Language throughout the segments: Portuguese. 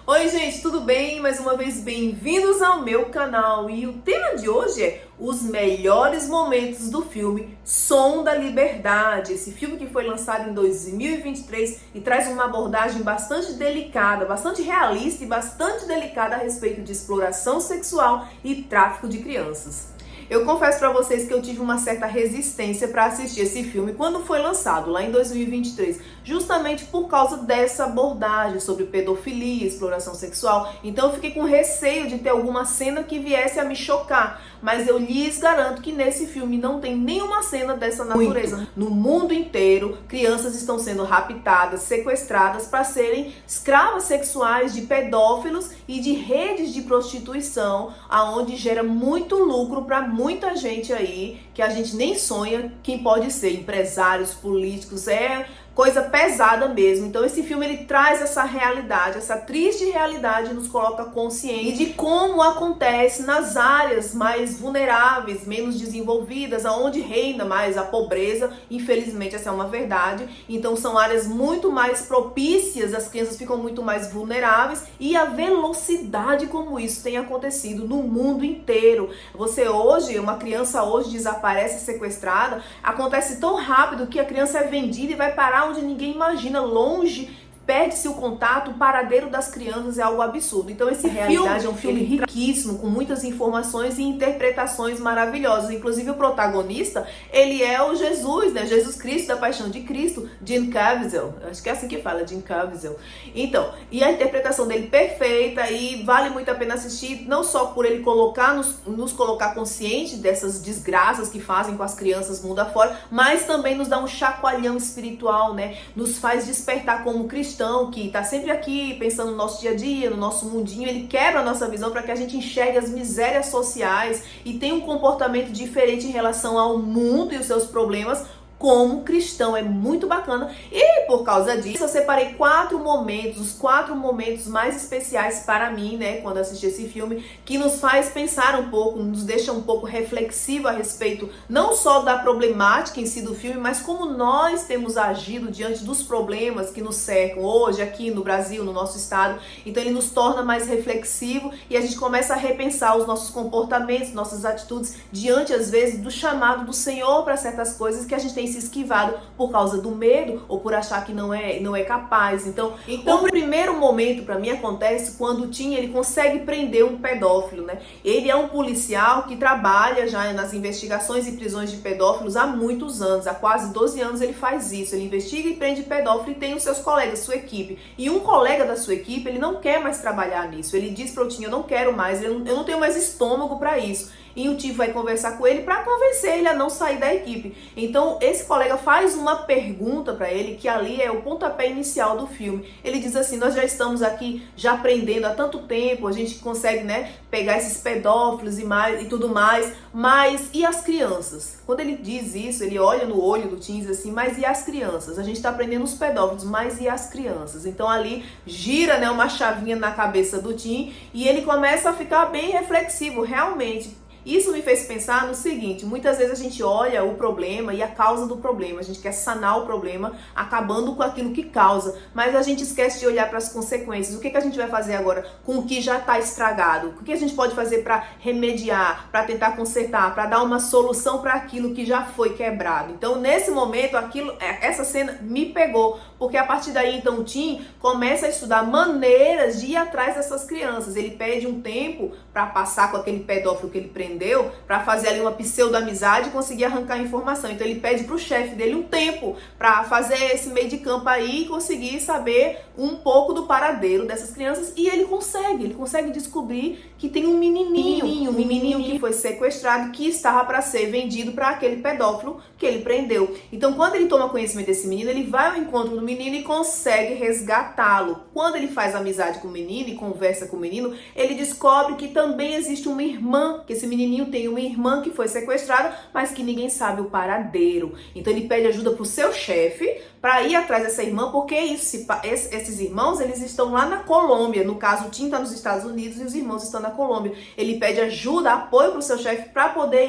Oi gente, tudo bem? Mais uma vez bem-vindos ao meu canal e o tema de hoje é os melhores momentos do filme Som da Liberdade, esse filme que foi lançado em 2023 e traz uma abordagem bastante delicada, bastante realista e bastante delicada a respeito de exploração sexual e tráfico de crianças. Eu confesso pra vocês que eu tive uma certa resistência para assistir esse filme quando foi lançado, lá em 2023, justamente por causa dessa abordagem sobre pedofilia, exploração sexual. Então eu fiquei com receio de ter alguma cena que viesse a me chocar, mas eu lhes garanto que nesse filme não tem nenhuma cena dessa natureza. No mundo inteiro, crianças estão sendo raptadas, sequestradas para serem escravas sexuais de pedófilos e de redes de prostituição, aonde gera muito lucro para muita gente aí, que a gente nem sonha quem pode ser, empresários, políticos, é coisa pesada mesmo. Então esse filme ele traz essa realidade, essa triste realidade, nos coloca consciente de como acontece nas áreas mais vulneráveis, menos desenvolvidas, aonde reina mais a pobreza. Infelizmente essa é uma verdade. Então são áreas muito mais propícias, as crianças ficam muito mais vulneráveis e a velocidade como isso tem acontecido no mundo inteiro. Você hoje, uma criança hoje desaparece sequestrada, acontece tão rápido que a criança é vendida e vai parar onde ninguém imagina, longe, perde-se o contato, o paradeiro das crianças é algo absurdo. Então esse realidade é um filme riquíssimo, com muitas informações e interpretações maravilhosas. Inclusive o protagonista, ele é o Jesus, né? Jesus Cristo da Paixão de Cristo, Jim Caviezel. Acho que é assim que fala, Jim Caviezel. Então, e a interpretação dele perfeita e vale muito a pena assistir, não só por ele colocar, nos colocar consciente dessas desgraças que fazem com as crianças mundo afora, mas também nos dá um chacoalhão espiritual, né? Nos faz despertar como cristão, que está sempre aqui pensando no nosso dia a dia, no nosso mundinho. Ele quebra a nossa visão para que a gente enxergue as misérias sociais e tenha um comportamento diferente em relação ao mundo e os seus problemas como cristão. É muito bacana e por causa disso eu separei 4 momentos, os 4 momentos mais especiais para mim, né, quando assisti esse filme, que nos faz pensar um pouco, nos deixa um pouco reflexivo a respeito não só da problemática em si do filme, mas como nós temos agido diante dos problemas que nos cercam hoje aqui no Brasil, no nosso estado. Então ele nos torna mais reflexivo e a gente começa a repensar os nossos comportamentos, nossas atitudes diante às vezes do chamado do Senhor para certas coisas que a gente tem se esquivado por causa do medo ou por achar que não é capaz. Então o primeiro momento para mim acontece quando o Tim ele consegue prender um pedófilo, né? Ele é um policial que trabalha já nas investigações e prisões de pedófilos há muitos anos, há quase 12 anos ele faz isso. Ele investiga e prende pedófilo e tem os seus colegas, sua equipe. E um colega da sua equipe, ele não quer mais trabalhar nisso. Ele diz para o Tim, eu não quero mais, eu não tenho mais estômago para isso. E o Tim vai conversar com ele para convencer ele a não sair da equipe. Então esse colega faz uma pergunta para ele, que ali é o pontapé inicial do filme. Ele diz assim: nós já estamos aqui já aprendendo há tanto tempo, a gente consegue, né, pegar esses pedófilos e tudo mais, mas e as crianças? Quando ele diz isso, ele olha no olho do Tim e diz assim: mas e as crianças? A gente está aprendendo os pedófilos, mas e as crianças? Então ali gira, né, uma chavinha na cabeça do Tim e ele começa a ficar bem reflexivo, realmente. Isso me fez pensar no seguinte: muitas vezes a gente olha o problema e a causa do problema, a gente quer sanar o problema acabando com aquilo que causa, mas a gente esquece de olhar para as consequências. O que a gente vai fazer agora com o que já está estragado? O que a gente pode fazer para remediar, para tentar consertar, para dar uma solução para aquilo que já foi quebrado? Então nesse momento essa cena me pegou, porque a partir daí então o Tim começa a estudar maneiras de ir atrás dessas crianças. Ele pede um tempo para passar com aquele pedófilo que ele prendeu, para fazer ali uma pseudo-amizade e conseguir arrancar a informação. Então ele pede pro chefe dele um tempo para fazer esse meio de campo aí e conseguir saber um pouco do paradeiro dessas crianças. E ele consegue descobrir que tem um menininho que foi sequestrado, que estava para ser vendido para aquele pedófilo que ele prendeu. Então quando ele toma conhecimento desse menino, ele vai ao encontro do menino e consegue resgatá-lo. Quando ele faz amizade com o menino e conversa com o menino, ele descobre que também existe uma irmã, que esse menininho tem uma irmã que foi sequestrada, mas que ninguém sabe o paradeiro. Então ele pede ajuda pro seu chefe para ir atrás dessa irmã, porque esses irmãos, eles estão lá na Colômbia. No caso, o Tim está nos Estados Unidos e os irmãos estão na Colômbia. Ele pede ajuda, apoio para o seu chefe para poder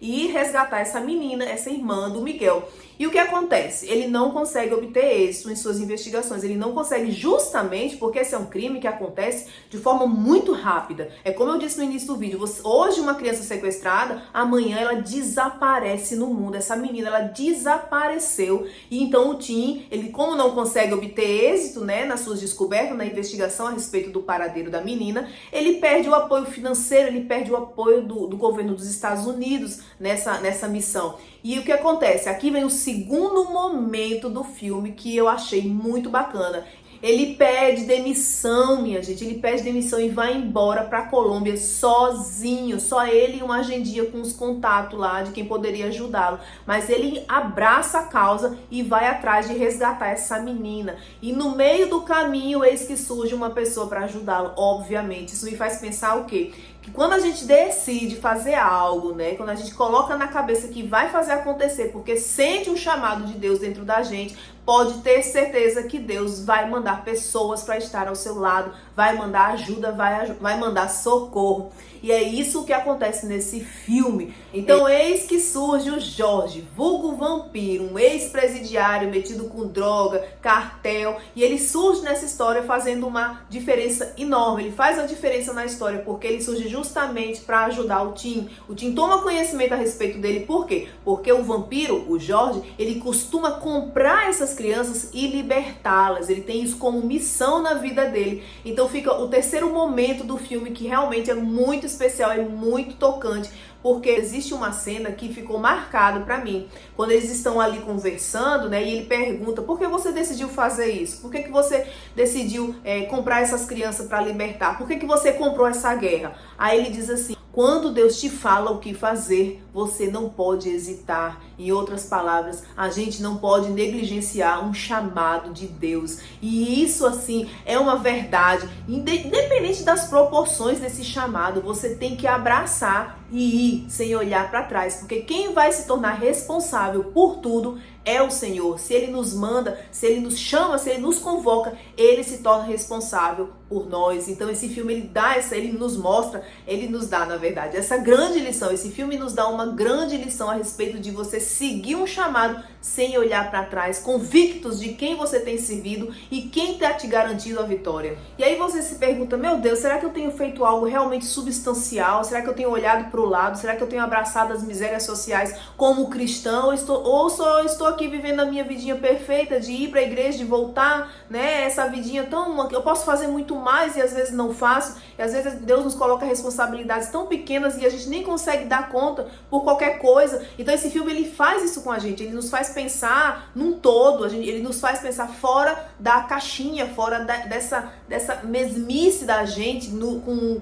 ir resgatar essa menina, essa irmã do Miguel. E o que acontece? Ele não consegue obter êxito em suas investigações. Ele não consegue justamente porque esse é um crime que acontece de forma muito rápida. É como eu disse no início do vídeo. Hoje uma criança sequestrada, amanhã ela desaparece no mundo. Essa menina, ela desapareceu. E então o Tim, ele como não consegue obter êxito, né, nas suas descobertas, na investigação a respeito do paradeiro da menina, ele perde o apoio financeiro, ele perde o apoio do governo dos Estados Unidos nessa missão. E o que acontece? Aqui vem o segundo momento do filme que eu achei muito bacana. Ele pede demissão, minha gente. Ele pede demissão e vai embora pra Colômbia sozinho. Só ele e uma agendinha com os contatos lá de quem poderia ajudá-lo. Mas ele abraça a causa e vai atrás de resgatar essa menina. E no meio do caminho, eis que surge uma pessoa para ajudá-lo. Obviamente, isso me faz pensar o quê? Que quando a gente decide fazer algo, né? Quando a gente coloca na cabeça que vai fazer acontecer, porque sente um chamado de Deus dentro da gente, pode ter certeza que Deus vai mandar pessoas para estar ao seu lado, vai mandar ajuda, vai mandar socorro. E é isso que acontece nesse filme. Então, eis que surge o Jorge, vulgo vampiro, um ex-presidiário metido com droga, cartel, e ele surge nessa história fazendo uma diferença enorme. Ele faz a diferença na história porque ele surge justamente para ajudar o Tim. O Tim toma conhecimento a respeito dele. Por quê? Porque o vampiro, o Jorge, ele costuma comprar essas crianças e libertá-las. Ele tem isso como missão na vida dele. Então fica o terceiro momento do filme que realmente é muito especial, é muito tocante, porque existe uma cena que ficou marcada para mim, quando eles estão ali conversando, né, e ele pergunta: por que você decidiu fazer isso? Por que você decidiu comprar essas crianças para libertar? Por que você comprou essa guerra? Aí ele diz assim: quando Deus te fala o que fazer, você não pode hesitar. Em outras palavras, a gente não pode negligenciar um chamado de Deus. E isso, assim, é uma verdade. Independente das proporções desse chamado, você tem que abraçar e ir sem olhar para trás. Porque quem vai se tornar responsável por tudo é o Senhor. Se Ele nos manda, se Ele nos chama, se Ele nos convoca, Ele se torna responsável por nós. Então esse filme, ele nos mostra, ele nos dá, na verdade, essa grande lição. Esse filme nos dá uma grande lição a respeito de você seguir um chamado sem olhar para trás, convictos de quem você tem servido e quem está te garantindo a vitória. E aí você se pergunta: meu Deus, será que eu tenho feito algo realmente substancial? Será que eu tenho olhado para o lado? Será que eu tenho abraçado as misérias sociais como cristão? Ou só estou aqui vivendo a minha vidinha perfeita de ir para a igreja, de voltar, né? Essa vidinha eu posso fazer muito mais e às vezes não faço. E às vezes Deus nos coloca responsabilidades tão pequenas e a gente nem consegue dar conta por qualquer coisa. Então esse filme, ele faz isso com a gente. Ele nos faz pensar num todo. Ele nos faz pensar fora da caixinha, fora dessa mesmice da gente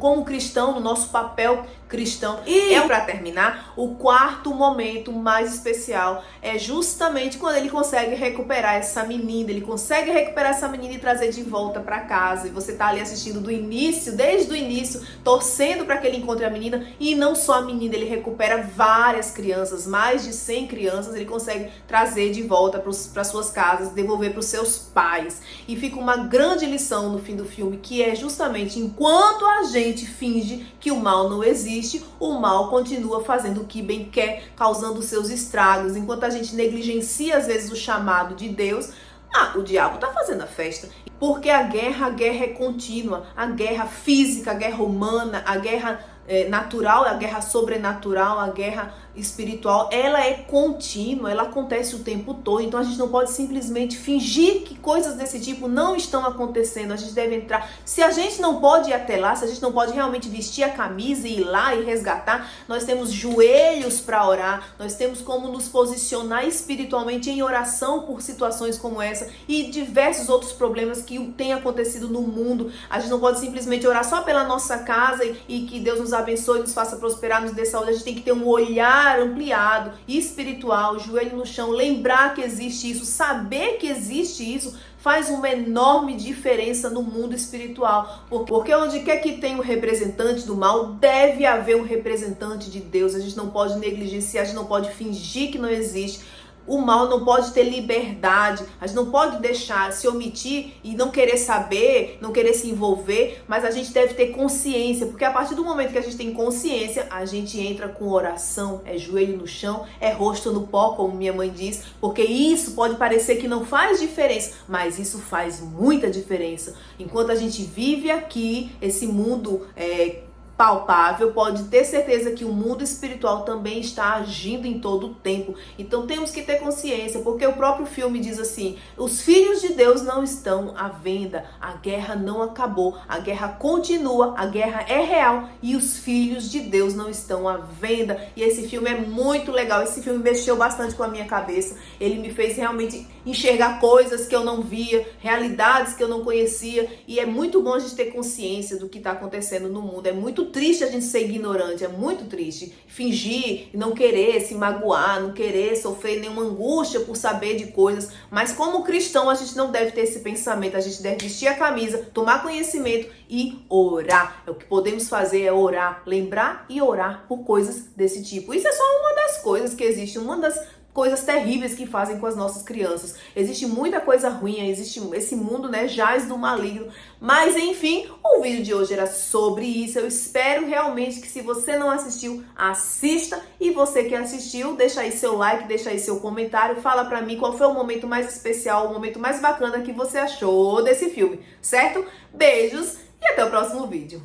como cristão, no nosso papel cristão. E para terminar, o quarto momento mais especial é justamente quando ele consegue recuperar essa menina. Ele consegue recuperar essa menina e trazer de volta para casa. E você tá ali assistindo desde o início, torcendo para que ele encontre a menina. E não só a menina, ele recupera várias crianças, mais de 100 crianças. Ele consegue trazer de volta para suas casas, devolver para os seus pais. E fica uma grande lição no fim do filme, que é justamente: enquanto a gente finge que o mal não existe, o mal continua fazendo o que bem quer, causando seus estragos. Enquanto a gente negligencia às vezes o chamado de Deus, o diabo tá fazendo a festa. Porque a guerra é contínua. A guerra física, a guerra humana, a guerra natural, a guerra sobrenatural, a guerra espiritual, ela é contínua, ela acontece o tempo todo. Então a gente não pode simplesmente fingir que coisas desse tipo não estão acontecendo. A gente deve entrar. Se a gente não pode ir até lá, se a gente não pode realmente vestir a camisa e ir lá e resgatar, nós temos joelhos para orar, nós temos como nos posicionar espiritualmente em oração por situações como essa e diversos outros problemas que têm acontecido no mundo. A gente não pode simplesmente orar só pela nossa casa e que Deus nos abençoe, nos faça prosperar, nos dê saúde. A gente tem que ter um olhar ampliado, espiritual, joelho no chão, lembrar que existe isso, saber que existe isso, faz uma enorme diferença no mundo espiritual. Porque onde quer que tenha um representante do mal, deve haver um representante de Deus. A gente não pode negligenciar, a gente não pode fingir que não existe. o mal não pode ter liberdade, a gente não pode deixar se omitir e não querer saber, não querer se envolver, mas a gente deve ter consciência, porque a partir do momento que a gente tem consciência, a gente entra com oração, é joelho no chão, é rosto no pó, como minha mãe diz, porque isso pode parecer que não faz diferença, mas isso faz muita diferença. Enquanto a gente vive aqui, esse mundo palpável, pode ter certeza que o mundo espiritual também está agindo em todo o tempo. Então temos que ter consciência, porque o próprio filme diz assim: os filhos de Deus não estão à venda, a guerra não acabou, a guerra continua, a guerra é real e os filhos de Deus não estão à venda. E esse filme é muito legal, esse filme mexeu bastante com a minha cabeça, ele me fez realmente enxergar coisas que eu não via, realidades que eu não conhecia, e é muito bom a gente ter consciência do que está acontecendo no mundo. É muito triste a gente ser ignorante, é muito triste fingir e não querer se magoar, não querer sofrer nenhuma angústia por saber de coisas, mas como cristão a gente não deve ter esse pensamento, a gente deve vestir a camisa, tomar conhecimento e orar. O que podemos fazer é orar, lembrar e orar por coisas desse tipo. Isso é só uma das coisas que existe, uma das coisas terríveis que fazem com as nossas crianças. Existe muita coisa ruim, existe esse mundo, jaz do maligno. Mas enfim, o vídeo de hoje era sobre isso. Eu espero realmente que, se você não assistiu, assista. E você que assistiu, deixa aí seu like, deixa aí seu comentário, fala pra mim qual foi o momento mais especial, o momento mais bacana que você achou desse filme, certo? Beijos e até o próximo vídeo.